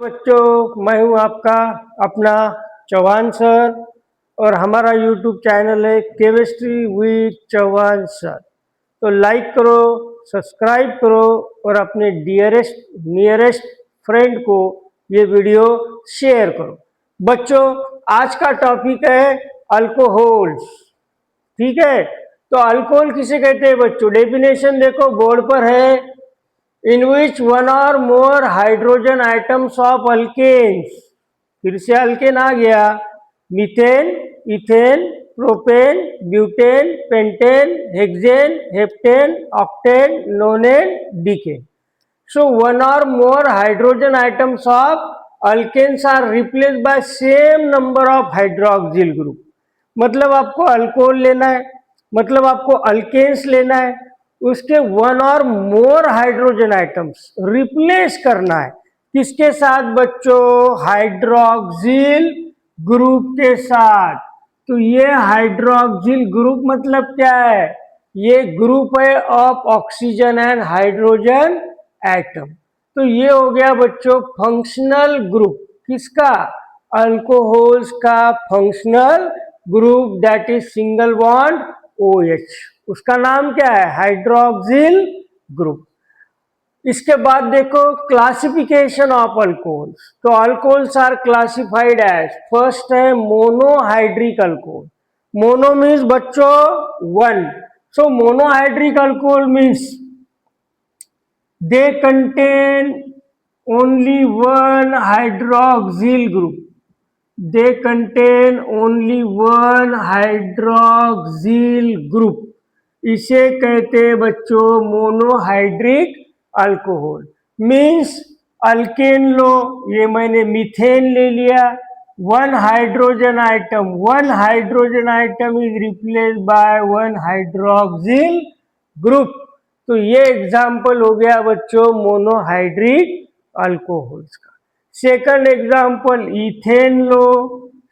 बच्चों, मैं हूं आपका अपना चौहान सर और हमारा यूट्यूब चैनल है केमिस्ट्री विद चौहान सर। तो लाइक करो, सब्सक्राइब करो और अपने डियरेस्ट नियरेस्ट फ्रेंड को ये वीडियो शेयर करो। बच्चों, आज का टॉपिक है अल्कोहल्स। ठीक है, तो अल्कोहल किसे कहते हैं बच्चों? डेफिनेशन देखो, बोर्ड पर है। in which one or more hydrogen atoms of alkanes, फिर से अल्केन आ गया, methane, ethane, propane, butane, pentane, hexane, heptane, octane, नोनेन, decane. So one or more hydrogen atoms of alkanes are replaced by same number of hydroxyl group. मतलब आपको alcohol लेना है, मतलब आपको alkanes लेना है, उसके वन और मोर हाइड्रोजन आइटम्स रिप्लेस करना है। किसके साथ बच्चों? हाइड्रोक्सिल ग्रुप के साथ। तो ये हाइड्रोक्सिल ग्रुप मतलब क्या है? ये ग्रुप है of oxygen and hydrogen atom. तो ये हो गया बच्चों फंक्शनल ग्रुप। किसका? अल्कोहल्स का functional group, that is single bond OH। उसका नाम क्या है? Hydroxyl group. इसके बाद देखो क्लासिफिकेशन ऑफ अल्कोहल्स। तो alcohols are classified as, first है मोनोहाइड्रिक अल्कोहल। मोनो मीन्स बच्चों one. So monohydric alcohol means they contain only one hydroxyl group. They contain only one hydroxyl group. इसे कहते हैं बच्चों मोनोहाइड्रिक अल्कोहल। मीन्स अल्केन लो, ये मैंने मीथेन ले लिया, one hydrogen atom is replaced by one hydroxyl group. तो ये एग्जाम्पल हो गया बच्चों मोनोहाइड्रिक अल्कोहल्स का। सेकंड एग्जाम्पल इथेन लो,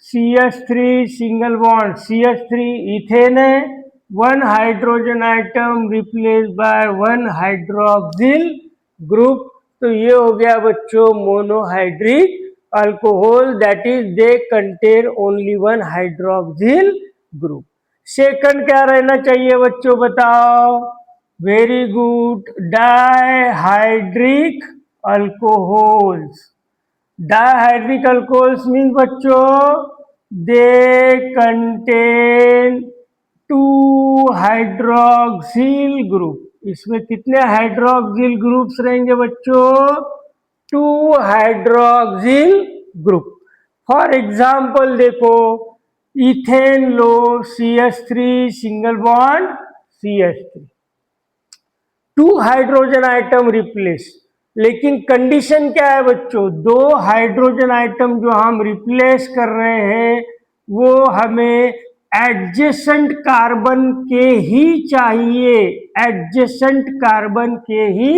CH3 single bond CH3 ethane है, one hydrogen atom replace by one hydroxyl group. तो ये हो गया बच्चों monohydric alcohol, that is they contain only one hydroxyl group. Second क्या रहना चाहिए बच्चों, बताओ? Very good, dihydric alcohols. Dihydric alcohols mean बच्चों they contain two hydroxyl group. इसमें कितने हाइड्रोक्सिल ग्रुप्स रहेंगे बच्चों? Two hydroxyl group. For example देखो, इथेन लो, CH3 single bond CH3, two hydrogen atom replace. लेकिन कंडीशन क्या है बच्चों? दो हाइड्रोजन आइटम जो हम रिप्लेस कर रहे हैं वो हमें एडजेसेंट कार्बन के ही चाहिए, एडजेसेंट कार्बन के ही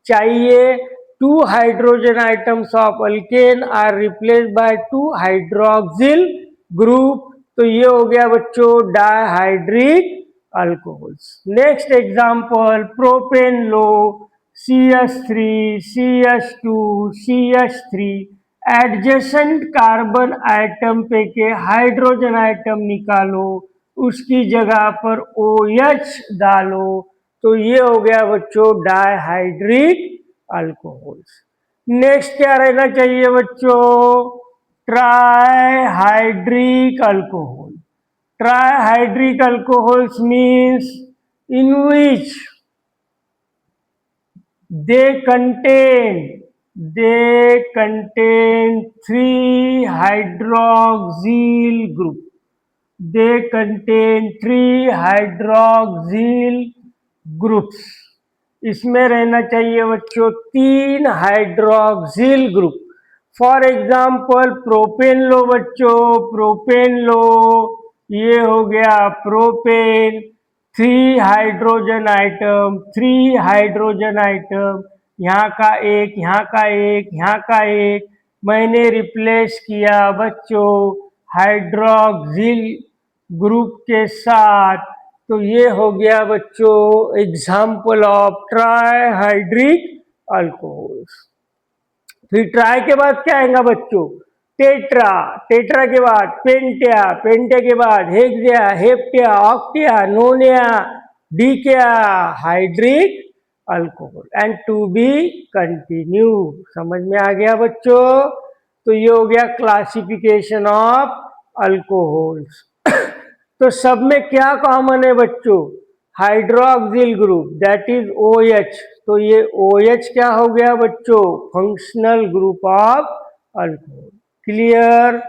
चाहिए। Two hydrogen atoms of alkane are replaced by two hydroxyl group. तो ये हो गया बच्चों dihydric alcohols. Next example propane लो, CH3 CH2 CH3, adjacent carbon atom पे के हाइड्रोजन आइटम निकालो, उसकी जगह पर OH डालो। तो ये हो गया बच्चों डाइहाइड्रिक अल्कोहल्स। नेक्स्ट क्या रहना चाहिए बच्चों? Trihydric alcohol. Trihydric alcohols means in which they contain three hydroxyl group. They contain three hydroxyl groups. इसमें रहना चाहिए बच्चों तीन hydroxyl group. For example propane लो बच्चों, प्रोपेन लो, ये हो गया प्रोपेन, थ्री हाइड्रोजन आइटम, यहाँ का एक, यहाँ का एक, यहाँ का एक, मैंने रिप्लेस किया बच्चों हाइड्रोक्सिल ग्रुप के साथ। तो ये हो गया बच्चों एग्जाम्पल ऑफ ट्राइहाइड्रिक अल्कोहल्स। फिर ट्राई के बाद क्या आएगा बच्चों, टेट्रा, टेट्रा के बाद पेंटिया, पेंटिया के बाद hexa, hepta, octa, nona, deca, hydric alcohol and to be continue. समझ में आ गया बच्चों? तो ये हो गया क्लासिफिकेशन ऑफ अल्कोहल्स। तो सब में क्या कॉमन है बच्चों, hydroxyl group that is OH। तो ये OH क्या हो गया बच्चों, functional group of alcohol. Clear?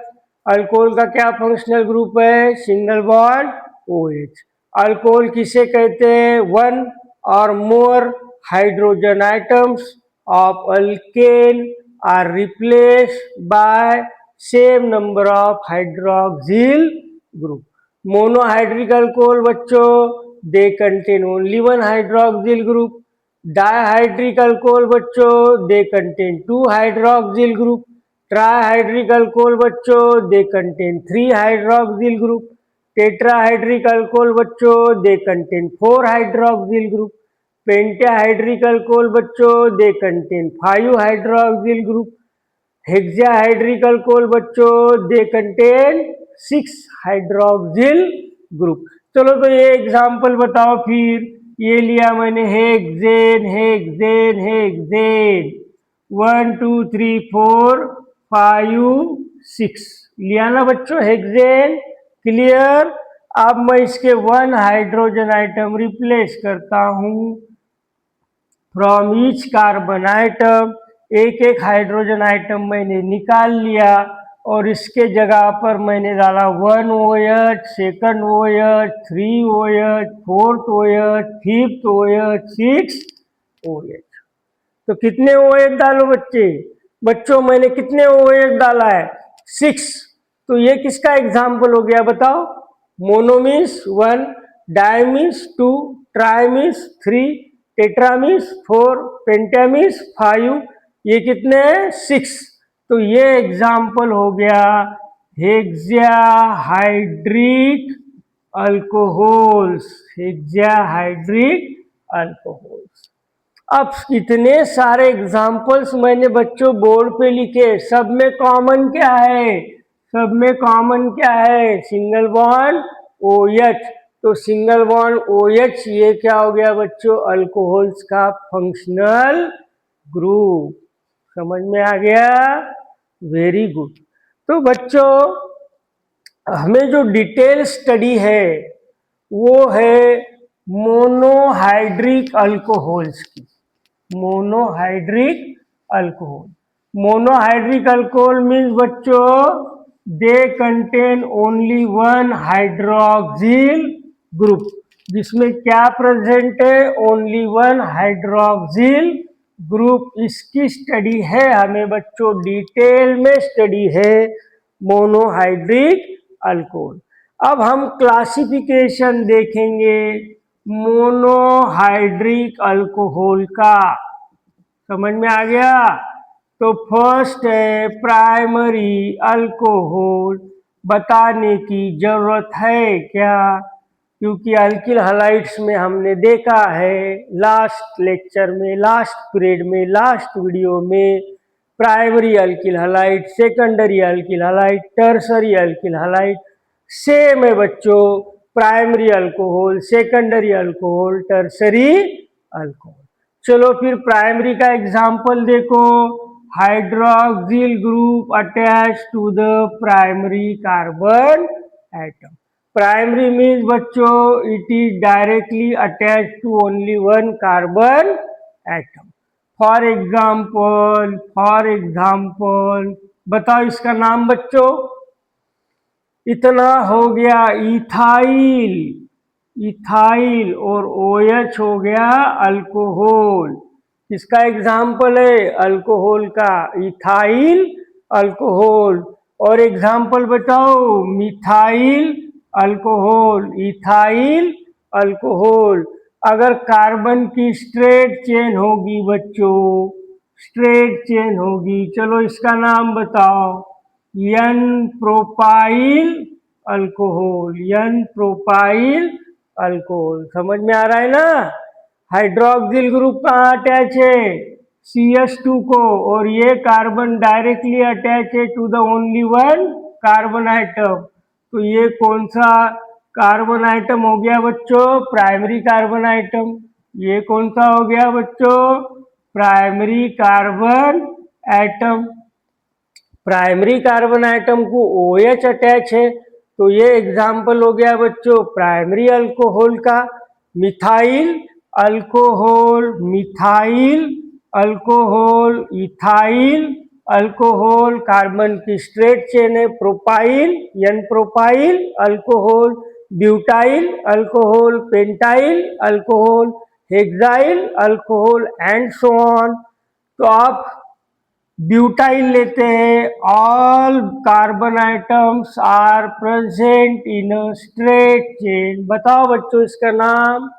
Alcohol का क्या फंक्शनल ग्रुप है, सिंगल बॉन्ड OH। अल्कोहल किसे कहते हैं, वन और more hydrogen items of alkane are replaced by same number of hydroxyl group. Monohydric alcohol बच्चों, they contain only one hydroxyl group. Dihydric alcohol बच्चों, they contain two hydroxyl group. Trihydric alcohol बच्चों, they contain three hydroxyl group. Tetrahydric alcohol बच्चों, they contain four hydroxyl group. Pentahydric alcohol बच्चों, they contain 5 hydroxyl group. Hexahydric alcohol बच्चों, they contain 6 hydroxyl group. चलो तो ये example बताओ फिर. ये लिया मैंने हेक्सेन, हेक्सेन, हेक्सेन 1 2 3 4 5 6 लिया ना बच्चों हेक्सेन. क्लियर? अब मैं इसके 1 हाइड्रोजन आइटम रिप्लेस करता हूं फ्रॉम ईच कार्बन आइटम. एक एक हाइड्रोजन आइटम मैंने निकाल लिया और इसके जगह पर मैंने डाला 1 OH, second OH, 3 OH, fourth OH, fifth OH, 6 OH. तो कितने OH डालो बच्चे, बच्चों मैंने कितने OH डाला है, 6. तो ये किसका एग्जाम्पल हो गया बताओ, mono means 1, di means 2, tri means 3, tetra means 4, penta means 5. ये कितने हैं, 6. तो ये एग्जाम्पल हो गया हेक्साहाइड्रिक अल्कोहल्स, हेक्साहाइड्रिक अल्कोहल्स. अब इतने सारे एग्जाम्पल्स मैंने बच्चों बोर्ड पे लिखे, सब में कॉमन क्या है, सब में कॉमन क्या है, सिंगल बॉन्ड OH. तो सिंगल बॉन्ड OH ये क्या हो गया बच्चों, अल्कोहल्स का फंक्शनल ग्रुप. समझ में आ गया? Very good. तो बच्चों हमें जो डिटेल स्टडी है वो है मोनोहाइड्रिक अल्कोहल्स की. Monohydric alcohol, monohydric alcohol means बच्चों they contain only 1 hydroxyl group. जिसमें क्या प्रेजेंट है, ओनली 1 हाइड्रोक्सिल ग्रुप. इसकी स्टडी है हमें बच्चों, डिटेल में स्टडी है मोनोहाइड्रिक अल्कोहल. अब हम क्लासिफिकेशन देखेंगे मोनोहाइड्रिक अल्कोहल का. समझ में आ गया? तो फर्स्ट है प्राइमरी अल्कोहल. बताने की जरूरत है क्या, क्योंकि अल्किल हलाइड्स में हमने देखा है लास्ट लेक्चर में, लास्ट पीरियड में, लास्ट वीडियो में, primary alkyl halide, secondary alkyl halide, tertiary alkyl halide same है बच्चों. Primary alcohol, secondary alcohol, tertiary alcohol. चलो फिर प्राइमरी का एग्जांपल देखो. Hydroxyl group attach to the primary carbon atom. Primary means बच्चों it is directly attach to only 1 carbon atom. For example बताओ इसका नाम बच्चों, इतना हो गया इथाइल, इथाइल और OH हो गया अल्कोहल. इसका एग्जाम्पल है अल्कोहल का, इथाइल अल्कोहल. और एग्जाम्पल बताओ, मिथाइल अल्कोहल, इथाइल अल्कोहल. अगर कार्बन की स्ट्रेट चेन होगी बच्चों, स्ट्रेट चेन होगी, चलो इसका नाम बताओ, N propyl alcohol, N propyl alcohol. समझ में आ रहा है ना? हाइड्रोक्सिल ग्रुप कहाँ अटैच है, CH2 को, और ये कार्बन डायरेक्टली अटैच है to the only one carbon atom. तो ये कौन सा कार्बन आइटम हो गया बच्चों? Primary carbon atom. ये कौन सा हो गया बच्चों? Primary carbon atom. Primary carbon atom को OH अटैच है, तो ये एग्जाम्पल हो गया बच्चों प्राइमरी अल्कोहल का। Methyl alcohol, methyl alcohol, ethyl alcohol, carbon की स्ट्रेट चेन है। Propyl, n propyl alcohol, butyl alcohol, pentyl alcohol, hexyl alcohol and so on. तो आप ब्यूटाइल लेते हैं, all carbon atoms are present in a straight chain. बताओ बच्चों इसका नाम।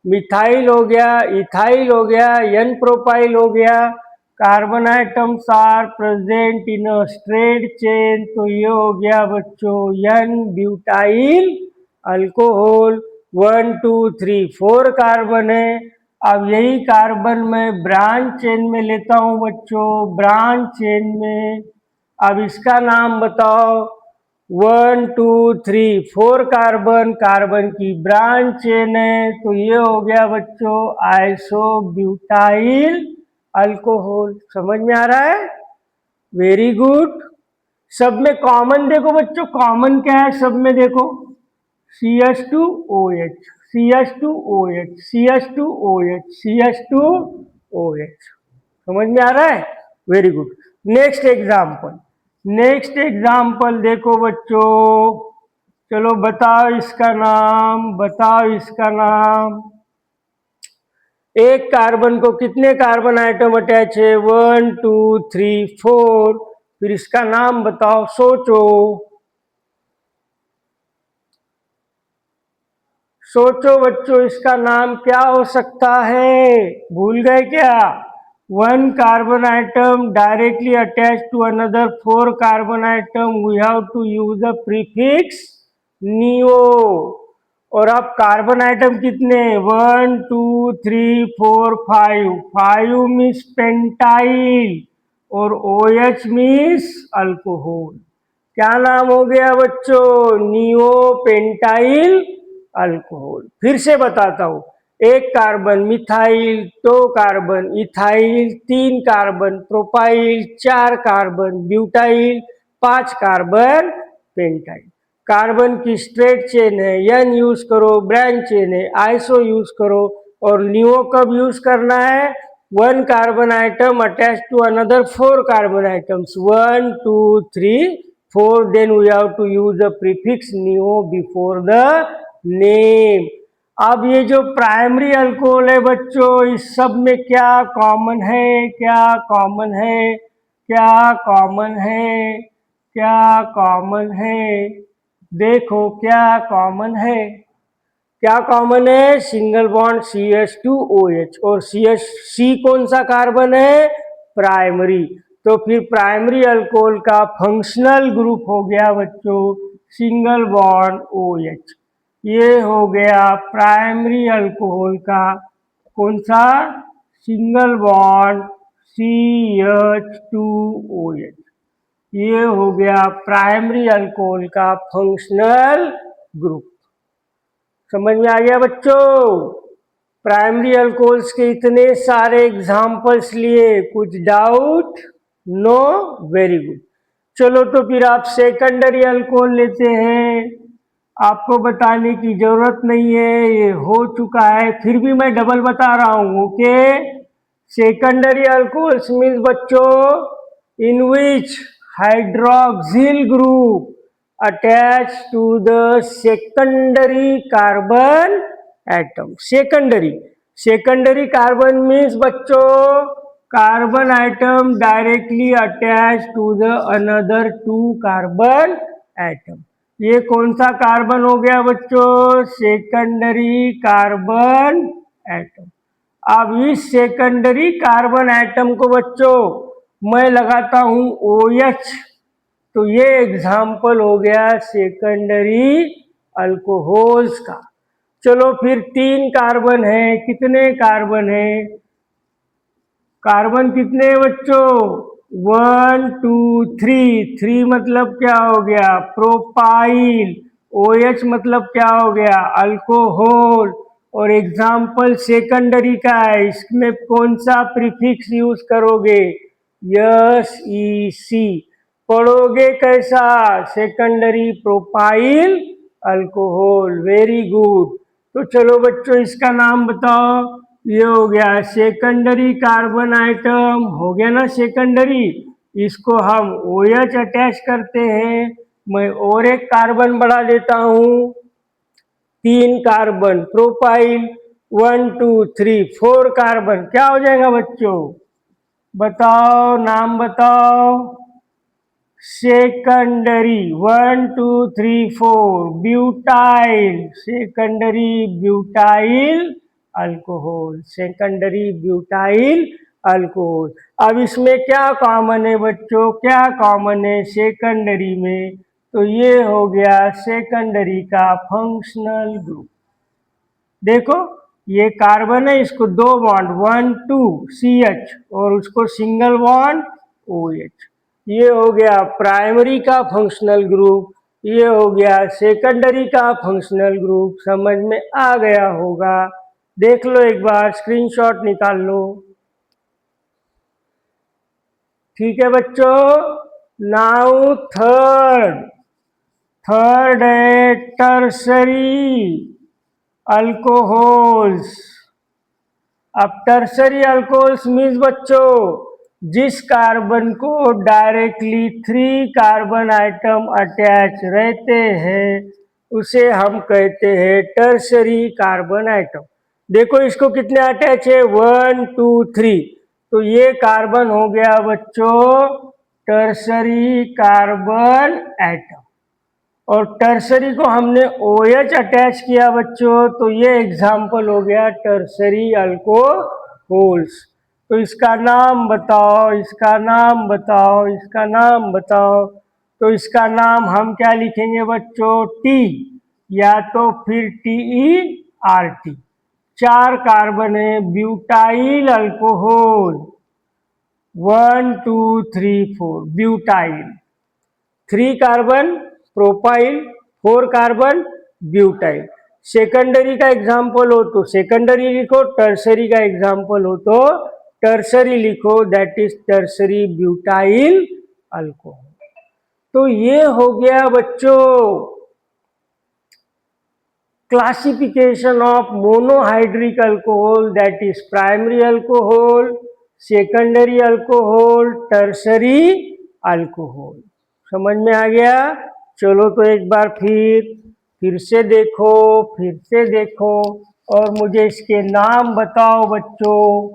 मिथाइल हो गया, इथाइल हो गया, एन प्रोपाइल हो गया। Carbon atoms are present in a straight chain, तो ये हो गया बच्चों एन ब्यूटाइल अल्कोहल। 1 2 3 4 कार्बन है। अब यही कार्बन मैं ब्रांच चेन में लेता हूं बच्चों, ब्रांच चेन में। अब इसका नाम बताओ। 1 2 3 4 कार्बन, कार्बन की ब्रांच चेन है, तो ये हो गया बच्चों आइसोब्यूटाइल अल्कोहल। समझ में आ रहा है? Very good. सब में कॉमन देखो बच्चों, कॉमन क्या है सब में? देखो CH2OH, CH2OH, CH2OH, CH2OH। समझ में आ रहा है? Very good. Next example, next example देखो बच्चों। चलो बताओ इसका नाम, बताओ इसका नाम। एक कार्बन को कितने कार्बन आइटम अटैच है? 1 2 3 4। फिर इसका नाम बताओ, सोचो सोचो बच्चों, इसका नाम क्या हो सकता है? भूल गए क्या? One carbon atom directly attach to another 4 carbon atom, we have to use the prefix neo. और अब कार्बन आइटम कितने? 1 2 3 4 5। 5 मीन्स पेंटाइल और OH मीन्स अल्कोहल। क्या नाम हो गया बच्चों? Neo pentyl alcohol. फिर से बताता हूं। एक कार्बन मिथाइल, दो carbon ethyl, 3 carbon propyl, 4 carbon butyl, 5 carbon pentyl. Carbon की स्ट्रेट चेन है, एन यूज करो। ब्रांच चेन है, आइसो यूज करो। और नियो कब यूज करना है? One carbon atom attach to another 4 carbon atoms, 1 2 3 4, then we have to use the prefix neo before the name। अब ये जो प्राइमरी अल्कोहल है बच्चों, इस सब में क्या कॉमन है? क्या कॉमन है? क्या कॉमन है? क्या कॉमन है? देखो क्या कॉमन है? क्या कॉमन है? Single bond CH2OH। और C कौन सा कार्बन है? प्राइमरी। तो फिर प्राइमरी अल्कोहल का फंक्शनल ग्रुप हो गया बच्चों सिंगल बॉन्ड OH। ये हो गया प्राइमरी अल्कोहल का कौन सा? Single bond CH2OH। ये हो गया प्राइमरी अल्कोहल का फंक्शनल ग्रुप। समझ में आ गया बच्चों? प्राइमरी अल्कोहल्स के इतने सारे एग्जाम्पल्स लिए, कुछ डाउट? नो? Very good. चलो तो फिर आप सेकेंडरी अल्कोहल लेते हैं। आपको बताने की जरूरत नहीं है, ये हो चुका है, फिर भी मैं डबल बता रहा हूं। ओके, सेकेंडरी अल्कोहल्स मीन्स बच्चों in which hydroxyl group attached to the secondary carbon atom। secondary carbon means बच्चों carbon atom directly attach to the another 2 carbon atom. ये कौन सा कार्बन हो गया बच्चों? Secondary carbon atom. अब इस सेकेंडरी कार्बन एटम को बच्चों मैं लगाता हूं OH, तो ये एग्जाम्पल हो गया सेकेंडरी अल्कोहल्स का। चलो फिर 3 कार्बन है, कितने कार्बन है? कार्बन कितने हैं बच्चों? 1 2 3। 3 मतलब क्या हो गया? प्रोपाइल। OH मतलब क्या हो गया? अल्कोहल। और एग्जाम्पल सेकेंडरी का है, इसमें कौन सा प्रीफिक्स यूज करोगे? SEC। पढ़ोगे कैसा? Secondary propyl alcohol. Very good. तो चलो बच्चों इसका नाम बताओ। ये हो गया सेकेंडरी कार्बन आइटम, हो गया ना सेकेंडरी। इसको हम OH अटैच करते हैं। मैं और एक कार्बन बढ़ा देता हूं, 3 कार्बन प्रोपाइल, 1 2 3 4 कार्बन। क्या हो जाएगा बच्चों? बताओ, नाम बताओ। Secondary 1 2 3 4 butyl. Secondary butyl alcohol. Secondary butyl alcohol. अब इसमें क्या कॉमन है बच्चों? क्या कॉमन है सेकेंडरी में? तो ये हो गया सेकेंडरी का फंक्शनल ग्रुप। देखो ये कार्बन है, इसको 2 बॉन्ड 1 2 CH और उसको सिंगल बॉन्ड OH। ये हो गया प्राइमरी का फंक्शनल ग्रुप, ये हो गया सेकेंडरी का फंक्शनल ग्रुप। समझ में आ गया होगा। देख लो एक बार, स्क्रीनशॉट निकाल लो। ठीक है बच्चों। नाउ थर्ड है टर्सरी अल्कोहल्स। अब टर्सरी अल्कोहल्स मीन्स बच्चों, जिस कार्बन को डायरेक्टली 3 कार्बन आइटम अटैच रहते हैं उसे हम कहते हैं टर्सरी कार्बन आइटम। देखो इसको कितने अटैच है? 1 2 3। तो ये कार्बन हो गया बच्चों टर्सरी कार्बन एटम। और टर्सरी को हमने OH अटैच किया बच्चों, तो ये एग्जाम्पल हो गया टर्सरी अल्कोहल्स। तो इसका नाम बताओ, इसका नाम बताओ, इसका नाम बताओ। तो इसका नाम हम क्या लिखेंगे बच्चों? T, या तो फिर TeRT। 4 कार्बन है, butyl alcohol. 1 2 3 4 butyl. 3 carbon propyl, 4 carbon butyl. Secondary का एग्जाम्पल हो तो सेकेंडरी लिखो, टर्सरी का एग्जाम्पल हो तो टर्सरी लिखो, that is tertiary butyl alcohol. तो ये हो गया बच्चों classification of monohydric alcohol, that is primary alcohol, secondary alcohol, tertiary alcohol. समझ में आ गया? चलो तो एक बार फिर से देखो, फिर से देखो और मुझे इसके नाम बताओ बच्चों।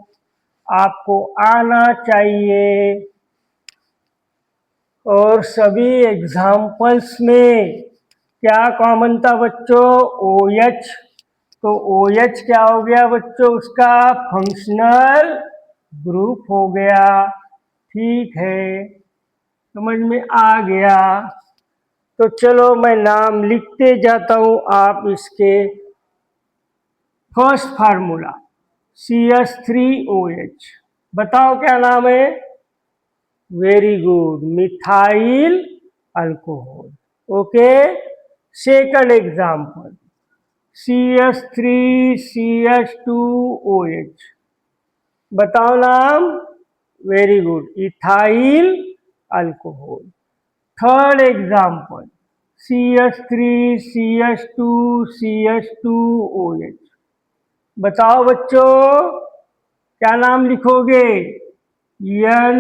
आपको आना चाहिए। और सभी एग्जाम्पल्स में क्या कॉमन था बच्चों? OH। तो OH क्या हो गया बच्चों? उसका फंक्शनल ग्रुप हो गया। ठीक है, समझ में आ गया। तो चलो मैं नाम लिखते जाता हूं, आप इसके। First formula CH3OH। बताओ क्या नाम है? Very good, methyl alcohol. Okay. Second example CH3CH2OH। बताओ नाम? Very good, ethyl alcohol. Third example CH3CH2CH2OH। बताओ बच्चों क्या नाम लिखोगे? N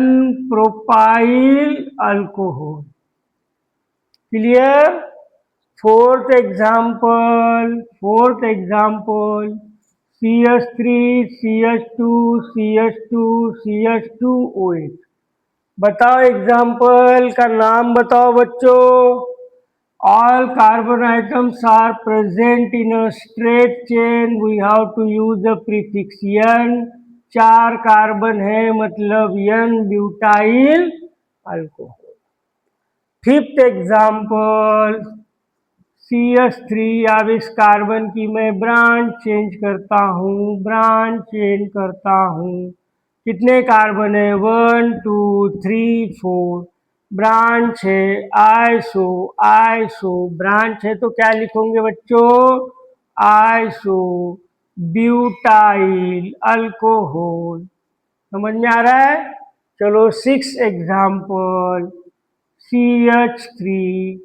propyl alcohol. Clear? Fourth example CH3CH2CH2CH2OH। बताओ एग्जाम्पल का नाम बताओ बच्चों। All carbon atoms are present in a straight chain. We have to use the prefix N। 4 carbon है मतलब N butyl alcohol. Fifth example CH3। अब इस carbon की मैं ब्रांच चेंज करता हूँ, ब्रांच चेंज करता हूँ। कितने कार्बन है, 1 2 3 4। ब्रांच है आइसो, आइसो ब्रांच है तो क्या लिखोगे बच्चों, आइसो ब्यूटाइल अल्कोहल। समझ में आ रहा है। चलो 6 example, CH3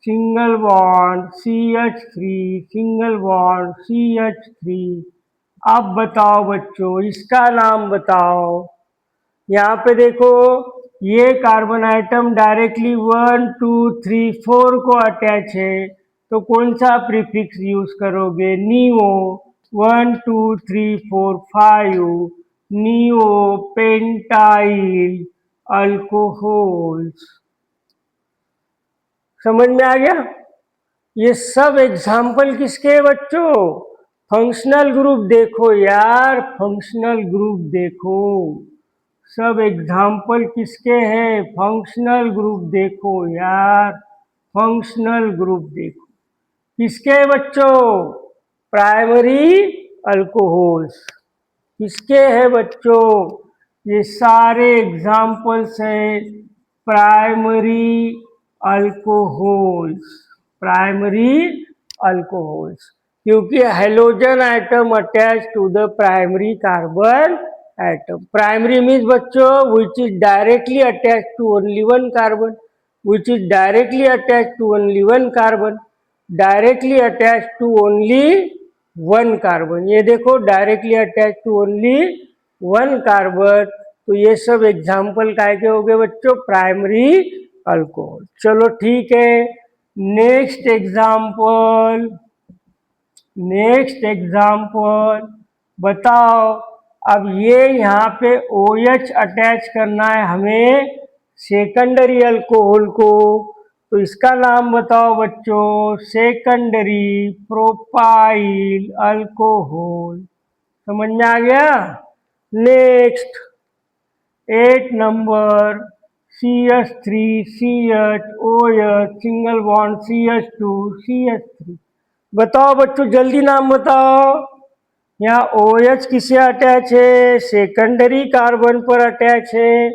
single bond, CH3 single bond, CH3। अब बताओ बच्चों इसका नाम बताओ। यहाँ पे देखो ये कार्बन आइटम डायरेक्टली 1 2 3 4 को अटैच है तो कौन सा प्रीफिक्स यूज करोगे, नियो। 1 2 3 4 5 neo pentyl alcohols. समझ में आ गया। ये सब एग्जाम्पल किसके हैं बच्चों, फंक्शनल ग्रुप देखो यार, फंक्शनल ग्रुप देखो। सब एग्जाम्पल किसके हैं, फंक्शनल ग्रुप देखो यार, फंक्शनल ग्रुप देखो किसके हैं बच्चों, प्राइमरी अल्कोहल्स। किसके हैं बच्चों, ये सारे एग्जाम्पल्स हैं प्राइमरी अल्कोहल्स, प्राइमरी अल्कोहल्स। क्योंकि halogen atom attach to the primary carbon atom. Primary means बच्चों which is directly attached to only one carbon, which is directly attached to only one carbon, directly attached to only one carbon। ये देखो directly attach to only one carbon. तो ये सब example काय के हो गए बच्चों, प्राइमरी अल्कोहल। चलो ठीक है, नेक्स्ट एग्जाम्पल, नेक्स्ट एग्जाम्पल बताओ। अब ये यहाँ पे OH अटैच करना है हमें सेकेंडरी अल्कोहल को, तो इसका नाम बताओ बच्चों, सेकेंडरी प्रोपाइल अल्कोहल। समझ में आ गया। Next 8 number, CH3CHOH single bond CH2CH3। बताओ बच्चों जल्दी नाम बताओ। यहाँ OH किसे अटैच है, सेकेंडरी कार्बन पर अटैच है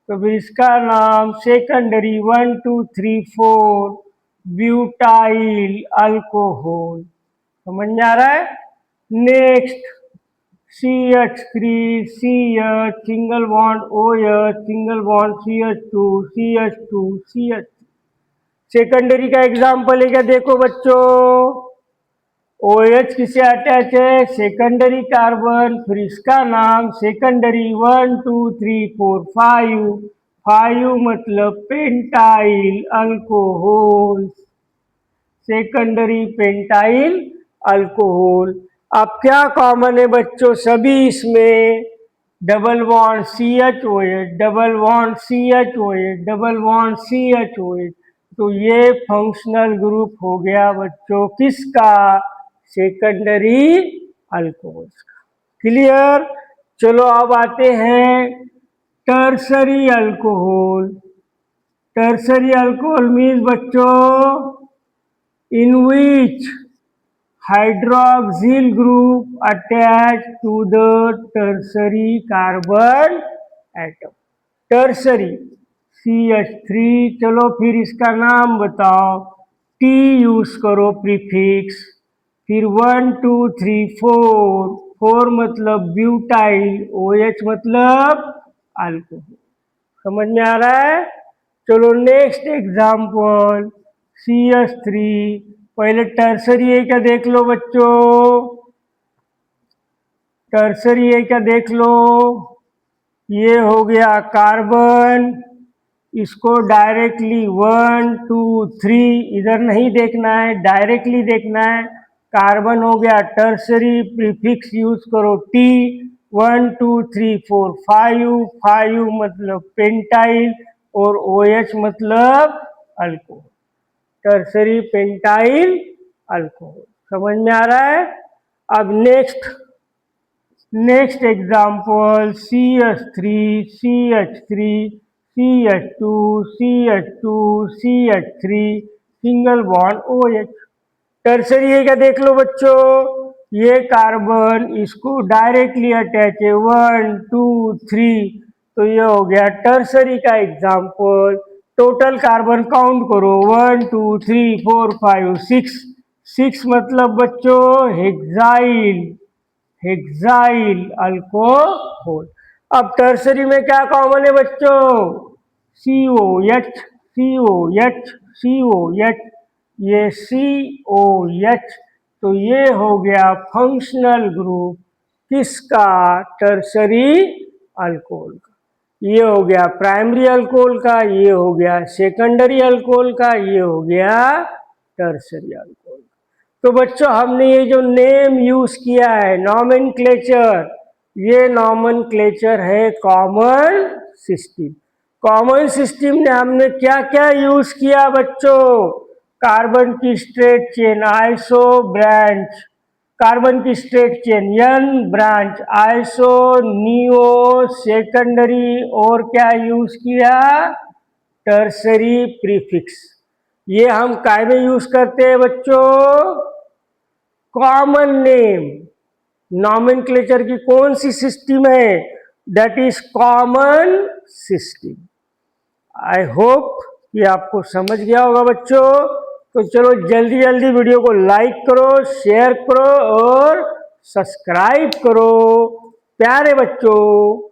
तो फिर इसका नाम सेकेंडरी 1 2 3 4 ब्यूटाइल अल्कोहल। समझ में आ रहा है। Next CH3CH single bond OH single bond CH2CH2CH। Secondary का एग्जाम्पल है क्या, देखो बच्चों OH किसे अटैच है, सेकेंडरी कार्बन, फिर इसका नाम सेकेंडरी 1 2 3 4 5, 5 मतलब pentyl alcohol, secondary pentyl alcohol. अब क्या कॉमन है बच्चों सभी इसमें, double bond CHOH, double bond CHOH, double bond CHOH। तो ये फंक्शनल ग्रुप हो गया बच्चों किसका, सेकेंडरी अल्कोहल्स का। क्लियर। चलो अब आते हैं tertiary alcohol. Tertiary alcohol means बच्चों in which hydroxyl group attached to the tertiary carbon atom। Tertiary CH3। चलो फिर इसका नाम बताओ, T यूज करो प्रीफिक्स, फिर 1 2 3 4, 4 मतलब ब्यूटाइल, OH मतलब अल्कोहल। समझ में आ रहा है। चलो नेक्स्ट एग्जाम्पल CH3। पहले टर्सरी है क्या देख लो बच्चों, टर्सरी है क्या देख लो। ये हो गया कार्बन, इसको डायरेक्टली 1 2 3 इधर नहीं देखना है, डायरेक्टली देखना है। कार्बन हो गया टर्सरी, प्रीफिक्स यूज करो T, 1 2 3 4 5, 5 मतलब पेंटाइल और OH मतलब अल्कोहल, टर्सरी पेंटाइल अल्कोहल। समझ में आ रहा है। अब next example CH3CH3 CH2CH2CH3 single bond OH। Tertiary है क्या देख लो बच्चों, ये कार्बन इसको डायरेक्टली अटैच है 1 2 3, तो ये हो गया टर्सरी का एग्जाम्पल। टोटल कार्बन काउंट करो 1 2 3 4 5 6, 6 मतलब बच्चों हेक्साइल, हेक्साइल अल्कोहल। अब टर्सरी में क्या कॉमन है बच्चों? COH, COH, COH, ये COH, तो ये हो गया फंक्शनल ग्रुप किसका? टर्सरी अल्कोहल का। ये हो गया प्राइमरी अल्कोहल का, ये हो गया सेकेंडरी अल्कोहल का, ये हो गया टर्सरी अल्कोहल का। तो बच्चों हमने ये जो नेम यूज किया है नॉमेनक्लेचर, ये नॉमेनक्लेचर है कॉमन सिस्टम। कॉमन सिस्टम ने हमने क्या क्या यूज किया बच्चों? कार्बन की straight chain iso branch, carbon की straight chain n branch iso neo secondary, और क्या यूज किया? Tertiary prefix. ये हम काय में यूज करते हैं बच्चों? Common name. नॉमेनक्लेचर की कौन सी सिस्टम है? That is common system. I hope कि आपको समझ गया होगा बच्चों। तो चलो जल्दी जल्दी वीडियो को लाइक करो, शेयर करो और सब्सक्राइब करो प्यारे बच्चों।